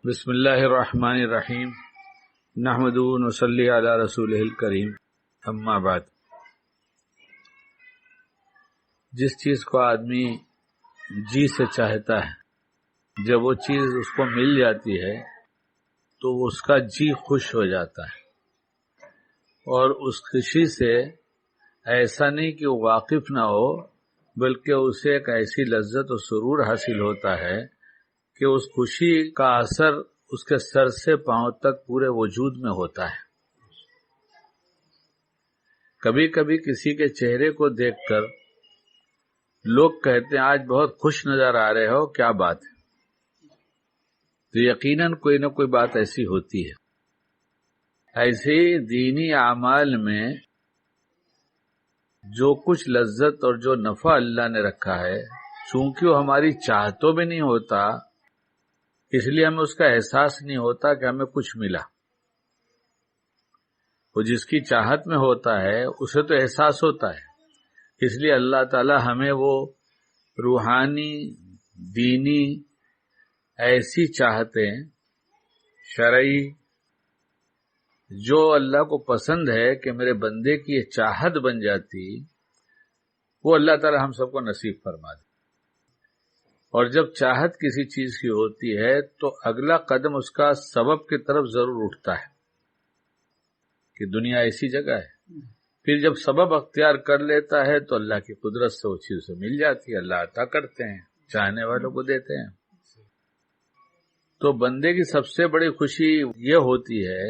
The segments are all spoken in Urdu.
بسم اللہ الرحمن الرحیم نحمدہ ونصلی علی رسولہ الکریم اما بعد۔ جس چیز کو آدمی جی سے چاہتا ہے، جب وہ چیز اس کو مل جاتی ہے تو اس کا جی خوش ہو جاتا ہے، اور اس خوشی سے ایسا نہیں کہ وہ واقف نہ ہو، بلکہ اسے ایک ایسی لذت و سرور حاصل ہوتا ہے کہ اس خوشی کا اثر اس کے سر سے پاؤں تک پورے وجود میں ہوتا ہے۔ کبھی کبھی کسی کے چہرے کو دیکھ کر لوگ کہتے ہیں آج بہت خوش نظر آ رہے ہو، کیا بات ہے؟ تو یقیناً کوئی نہ کوئی بات ایسی ہوتی ہے۔ ایسے دینی اعمال میں جو کچھ لذت اور جو نفع اللہ نے رکھا ہے، چونکہ وہ ہماری چاہتوں میں نہیں ہوتا، اس لیے ہمیں اس کا احساس نہیں ہوتا کہ ہمیں کچھ ملا۔ وہ جس کی چاہت میں ہوتا ہے اسے تو احساس ہوتا ہے، اس لیے اللہ تعالی ہمیں وہ روحانی دینی ایسی چاہتیں شرعی جو اللہ کو پسند ہے کہ میرے بندے کی یہ چاہت بن جاتی، وہ اللہ تعالی ہم سب کو نصیب فرما دے۔ اور جب چاہت کسی چیز کی ہوتی ہے تو اگلا قدم اس کا سبب کی طرف ضرور اٹھتا ہے کہ دنیا ایسی جگہ ہے۔ پھر جب سبب اختیار کر لیتا ہے تو اللہ کی قدرت سے وہ چیز اسے مل جاتی ہے، اللہ عطا کرتے ہیں، چاہنے والوں کو دیتے ہیں۔ تو بندے کی سب سے بڑی خوشی یہ ہوتی ہے،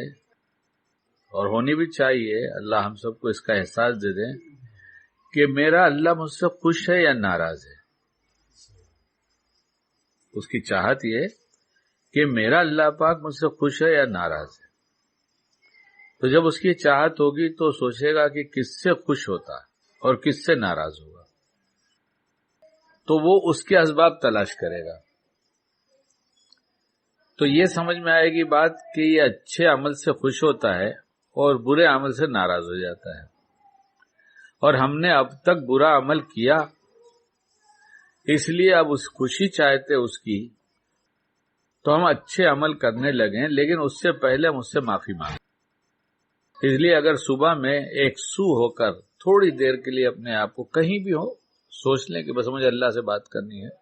اور ہونی بھی چاہیے، اللہ ہم سب کو اس کا احساس دے دیں کہ میرا اللہ مجھ سے خوش ہے یا ناراض ہے۔ اس کی چاہت یہ کہ میرا اللہ پاک مجھ سے خوش ہے یا ناراض ہے۔ تو جب اس کی چاہت ہوگی تو سوچے گا کہ کس سے خوش ہوتا اور کس سے ناراض ہوگا، تو وہ اس کے اسباب تلاش کرے گا۔ تو یہ سمجھ میں آئے گی بات کہ یہ اچھے عمل سے خوش ہوتا ہے اور برے عمل سے ناراض ہو جاتا ہے، اور ہم نے اب تک برا عمل کیا، اس لیے اب اس خوشی چاہتے اس کی تو ہم اچھے عمل کرنے لگیں، لیکن اس سے پہلے ہم اس سے معافی مانگیں۔ اس لیے اگر صبح میں ایک سو ہو کر تھوڑی دیر کے لیے اپنے آپ کو کہیں بھی ہو سوچ لیں کہ بس مجھے اللہ سے بات کرنی ہے،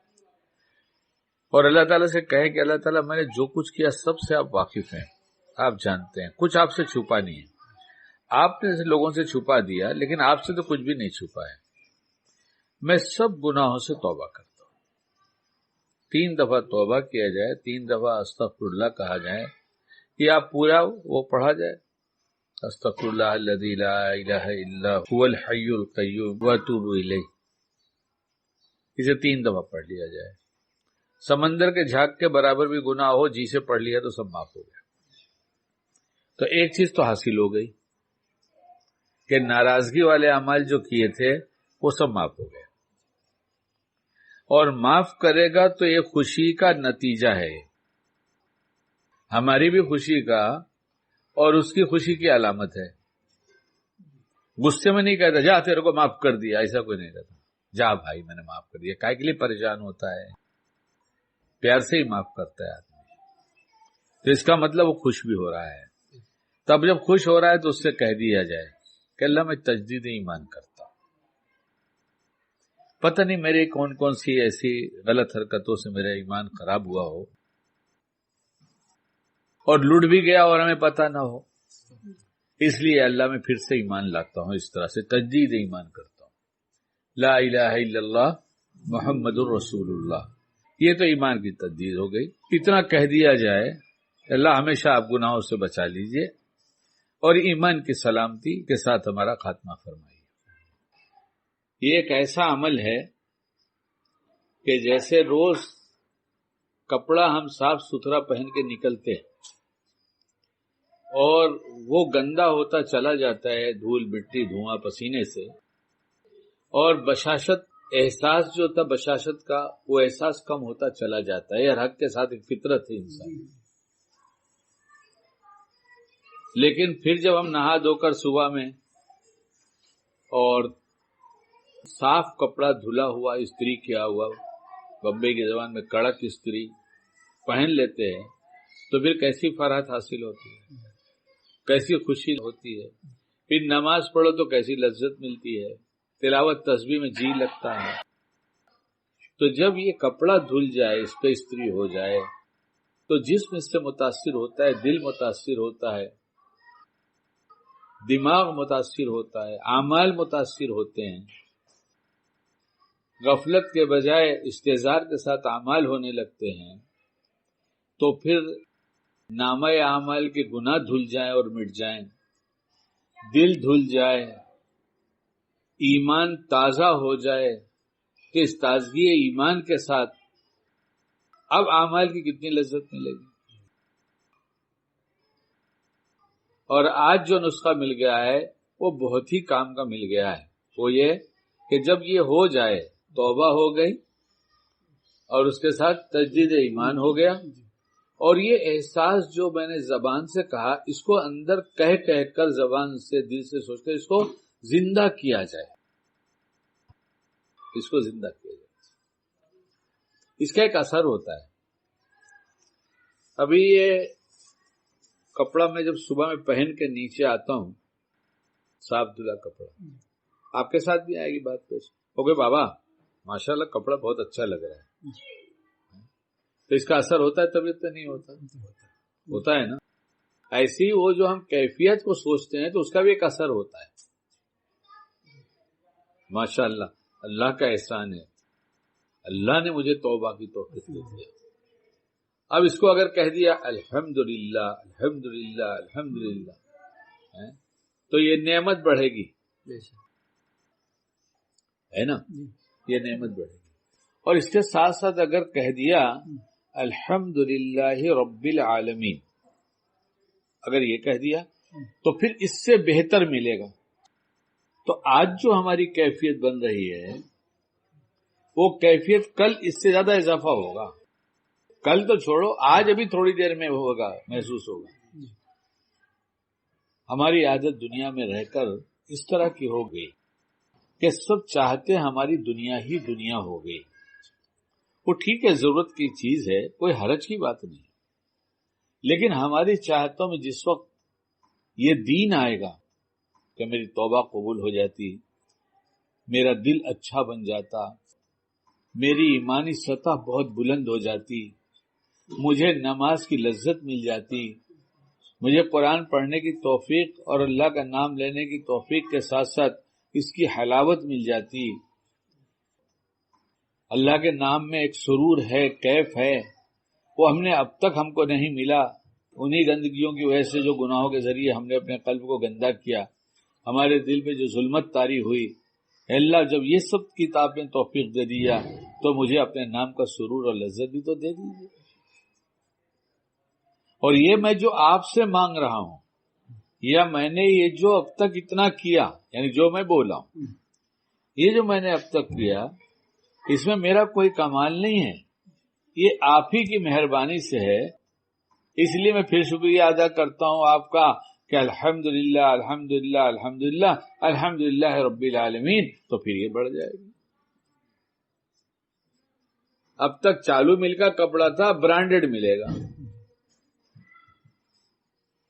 اور اللہ تعالیٰ سے کہیں کہ اللہ تعالیٰ میں نے جو کچھ کیا سب سے آپ واقف ہیں، آپ جانتے ہیں، کچھ آپ سے چھپا نہیں ہے، آپ نے لوگوں سے چھپا دیا لیکن آپ سے تو کچھ بھی نہیں چھپا ہے۔ میں سب گناہوں سے توبہ کرتا ہوں۔ 3 دفعہ توبہ کیا جائے، 3 دفعہ استغفر اللہ کہا جائے، یا آپ پورا وہ پڑھا جائے، استغفر اللہ الذی لا الہ الا هو الحی القیوم واتوب الیہ، اسے 3 دفعہ پڑھ لیا جائے۔ سمندر کے جھاگ کے برابر بھی گناہ ہو، جی سے پڑھ لیا تو سب معاف ہو گیا۔ تو ایک چیز تو حاصل ہو گئی کہ ناراضگی والے اعمال جو کیے تھے وہ سب معاف ہو گئے، اور معاف کرے گا تو یہ خوشی کا نتیجہ ہے، ہماری بھی خوشی کا اور اس کی خوشی کی علامت ہے۔ غصے میں نہیں کہتا جا تیرے کو معاف کر دیا، ایسا کوئی نہیں کہتا، جا بھائی میں نے معاف کر دیا۔ کائے کے لیے پریشان ہوتا ہے؟ پیار سے ہی معاف کرتا ہے آدمی، تو اس کا مطلب وہ خوش بھی ہو رہا ہے۔ تب جب خوش ہو رہا ہے تو اس سے کہہ دیا جائے کہ اللہ میں تجدید ایمان کرتا ہوں، پتہ نہیں میری کون کون سی ایسی غلط حرکتوں سے میرا ایمان خراب ہوا ہو اور لٹ بھی گیا اور ہمیں پتہ نہ ہو، اس لیے اللہ میں پھر سے ایمان لاتا ہوں، اس طرح سے تجدید ایمان کرتا ہوں۔ لا الہ الا اللہ محمد الرسول اللہ، یہ تو ایمان کی تجدید ہو گئی۔ اتنا کہہ دیا جائے اللہ ہمیشہ آپ گناہوں سے بچا لیجئے اور ایمان کی سلامتی کے ساتھ ہمارا خاتمہ فرمائیے۔ یہ ایک ایسا عمل ہے کہ جیسے روز کپڑا ہم صاف ستھرا پہن کے نکلتے ہیں اور وہ گندا ہوتا چلا جاتا ہے دھول مٹی دھواں پسینے سے، اور بشاشت احساس جو تھا بشاشت کا وہ احساس کم ہوتا چلا جاتا ہے، ہر حق کے ساتھ ایک فطرت ہے انسان۔ لیکن پھر جب ہم نہا دھو کر صبح میں اور صاف کپڑا دھلا ہوا استری کیا ہوا، بمبئی کی زبان میں کڑک استری پہن لیتے ہیں، تو پھر کیسی فرحت حاصل ہوتی ہے، کیسی خوشی ہوتی ہے. پھر نماز پڑھو تو کیسی لذت ملتی ہے، تلاوت تسبیح میں جی لگتا ہے. تو جب یہ کپڑا دھل جائے، اس پہ استری ہو جائے، تو جسم اس سے متاثر ہوتا ہے، دل متاثر ہوتا ہے، دماغ متاثر ہوتا ہے، اعمال متاثر ہوتے ہیں. غفلت کے بجائے استحضار کے ساتھ اعمال ہونے لگتے ہیں. تو پھر نامہ اعمال کے گناہ دھل جائیں اور مٹ جائیں، دل دھل جائے، ایمان تازہ ہو جائے، کہ اس تازگی ایمان کے ساتھ اب اعمال کی کتنی لذت ملے گی. اور آج جو نسخہ مل گیا ہے وہ بہت ہی کام کا مل گیا ہے. وہ یہ کہ جب یہ ہو جائے، توبہ ہو گئی اور اس کے ساتھ تجدید ایمان ہو گیا، اور یہ احساس جو میں نے زبان سے کہا، اس کو اندر کہہ کہہ کر زبان سے، دل سے سوچ کر اس کو زندہ کیا جائے، اس کو زندہ کیا جائے. اس کا ایک اثر ہوتا ہے. ابھی یہ کپڑا میں جب صبح میں پہن کے نیچے آتا ہوں، صاف دھلا کپڑا، آپ کے ساتھ بھی آئے گی بات پیش، اوکے بابا ماشاءاللہ کپڑا بہت اچھا لگ رہا ہے، تو اس کا اثر ہوتا ہے طبیعت پہ؟ نہیں ہوتا، ہوتا ہے نا. ایسی وہ جو ہم کیفیت کو سوچتے ہیں تو اس کا بھی ایک اثر ہوتا ہے. ماشاءاللہ اللہ کا احسان ہے، اللہ نے مجھے توبہ کی توفیق دے دیا. اب اس کو اگر کہہ دیا الحمدللہ الحمدللہ الحمدللہ، تو یہ نعمت بڑھے گی، ہے نا، یہ نعمت بڑھے گی. اور اس کے ساتھ ساتھ اگر کہہ دیا الحمدللہ رب العالمین، اگر یہ کہہ دیا تو پھر اس سے بہتر ملے گا. تو آج جو ہماری کیفیت بن رہی ہے وہ کیفیت کل اس سے زیادہ اضافہ ہوگا. کل تو چھوڑو، آج ابھی تھوڑی دیر میں ہوگا، محسوس ہوگا. ہماری عادت دنیا میں رہ کر اس طرح کی ہو گئی کہ سب چاہتے ہماری دنیا ہی دنیا ہو گئی. وہ ٹھیک ہے، ضرورت کی چیز ہے، کوئی حرج کی بات نہیں، لیکن ہماری چاہتوں میں جس وقت یہ دین آئے گا کہ میری توبہ قبول ہو جاتی، میرا دل اچھا بن جاتا، میری ایمانی سطح بہت بلند ہو جاتی، مجھے نماز کی لذت مل جاتی، مجھے قرآن پڑھنے کی توفیق اور اللہ کا نام لینے کی توفیق کے ساتھ ساتھ اس کی حلاوت مل جاتی، اللہ کے نام میں ایک سرور ہے، کیف ہے، وہ ہم نے اب تک ہم کو نہیں ملا. انہی گندگیوں کی وجہ سے جو گناہوں کے ذریعے ہم نے اپنے قلب کو گندا کیا، ہمارے دل پہ جو ظلمت طاری ہوئی، اللہ جب یہ سب کتاب میں توفیق دے دیا تو مجھے اپنے نام کا سرور اور لذت بھی تو دے دیجیے. اور یہ میں جو آپ سے مانگ رہا ہوں، یا میں نے یہ جو اب تک اتنا کیا، یعنی جو میں بولا ہوں، یہ جو میں نے اب تک کیا، اس میں میرا کوئی کمال نہیں ہے، یہ آپ ہی کی مہربانی سے ہے. اس لیے میں پھر شکریہ ادا کرتا ہوں آپ کا کہ الحمدللہ الحمدللہ الحمدللہ الحمدللہ رب العالمین. تو پھر یہ بڑھ جائے گی. اب تک چالو مل کا کپڑا تھا، برانڈیڈ ملے گا.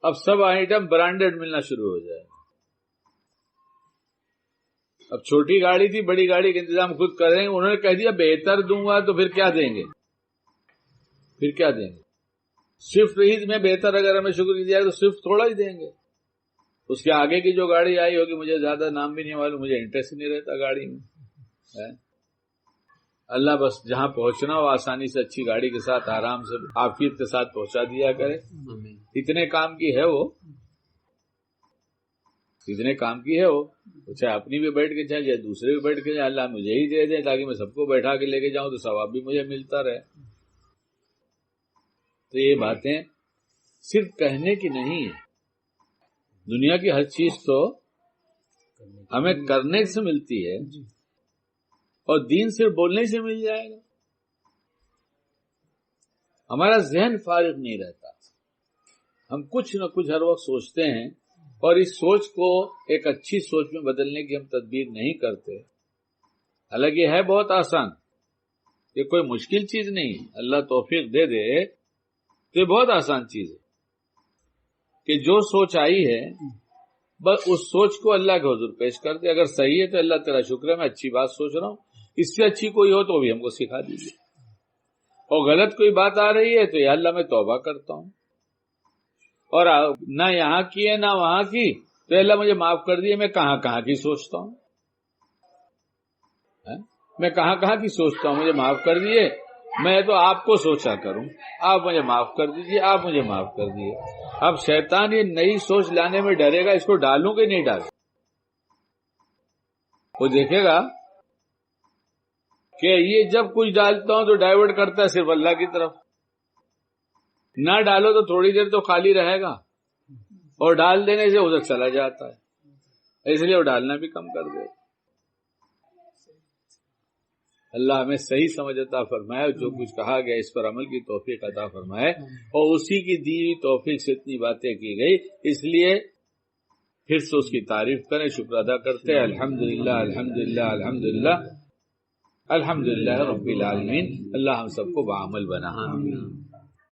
اب سب آئٹم برانڈیڈ ملنا شروع ہو جائے گا. اب چھوٹی گاڑی تھی، بڑی گاڑی کا انتظام خود کریں، انہوں نے کہہ دیا بہتر دوں گا، تو پھر کیا دیں گے؟ پھر کیا دیں گے؟ صرف ہی میں بہتر اگر ہمیں شکر دیا تو صرف تھوڑا ہی دیں گے. اس کے آگے کی جو گاڑی آئی ہوگی، مجھے زیادہ نام بھی نہیں معلوم، مجھے انٹرسٹ نہیں رہتا گاڑی میں. اللہ بس جہاں پہنچنا ہو آسانی سے اچھی گاڑی کے ساتھ آرام سے عافیت کے ساتھ پہنچا دیا کرے. اتنے کام کی ہے وہ، اتنے کام کی ہے وہ، چاہے اپنی بھی بیٹھ کے چاہے دوسرے بھی بیٹھ کے جائے، اللہ مجھے ہی دے دے تاکہ میں سب کو بیٹھا کے لے کے جاؤں تو ثواب بھی مجھے ملتا رہے. تو یہ باتیں صرف کہنے کی نہیں ہے. دنیا کی ہر چیز تو ہمیں کرنے سے ملتی ہے، اور دین صرف بولنے سے مل جائے گا. ہمارا ذہن فارغ نہیں رہتا، ہم کچھ نہ کچھ ہر وقت سوچتے ہیں، اور اس سوچ کو ایک اچھی سوچ میں بدلنے کی ہم تدبیر نہیں کرتے. حالانکہ یہ ہے بہت آسان، یہ کوئی مشکل چیز نہیں. اللہ توفیق دے دے تو یہ بہت آسان چیز ہے کہ جو سوچ آئی ہے بس اس سوچ کو اللہ کے حضور پیش کر دے. اگر صحیح ہے تو اللہ تیرا شکر ہے، میں اچھی بات سوچ رہا ہوں، اس سے اچھی کوئی ہو تو بھی ہم کو سکھا دیجیے. اور غلط کوئی بات آ رہی ہے تو یا اللہ میں توبہ کرتا ہوں، اور نہ یہاں کی ہے نہ وہاں کی، تو اللہ مجھے معاف کر دیے. میں کہاں کہاں کی سوچتا ہوں، میں کہاں کہاں کی سوچتا ہوں، مجھے معاف کر دیے. میں تو آپ کو سوچا کروں، آپ مجھے معاف کر دیجیے، آپ مجھے معاف کر دیجیے. اب شیطان یہ نئی سوچ لانے میں ڈرے گا، اس کو ڈالوں کہ نہیں ڈالوں؟ وہ دیکھے گا کہ یہ جب کچھ ڈالتا ہوں تو ڈائیورٹ کرتا ہے صرف اللہ کی طرف. نہ ڈالو تو تھوڑی دیر تو خالی رہے گا، اور ڈال دینے سے ادھر چلا جاتا ہے، اس لیے وہ ڈالنا بھی کم کر دے. اللہ ہمیں صحیح سمجھ عطا فرمائے، جو کچھ کہا گیا اس پر عمل کی توفیق عطا فرمائے، اور اسی کی دی ہوئی توفیق سے اتنی باتیں کی گئی، اس لیے پھر سے اس کی تعریف کریں، شکر ادا کرتے ہیں. الحمدللہ الحمدللہ الحمدللہ الحمدللہ رب العالمین. اللہ ہم سب کو بعمل بنا.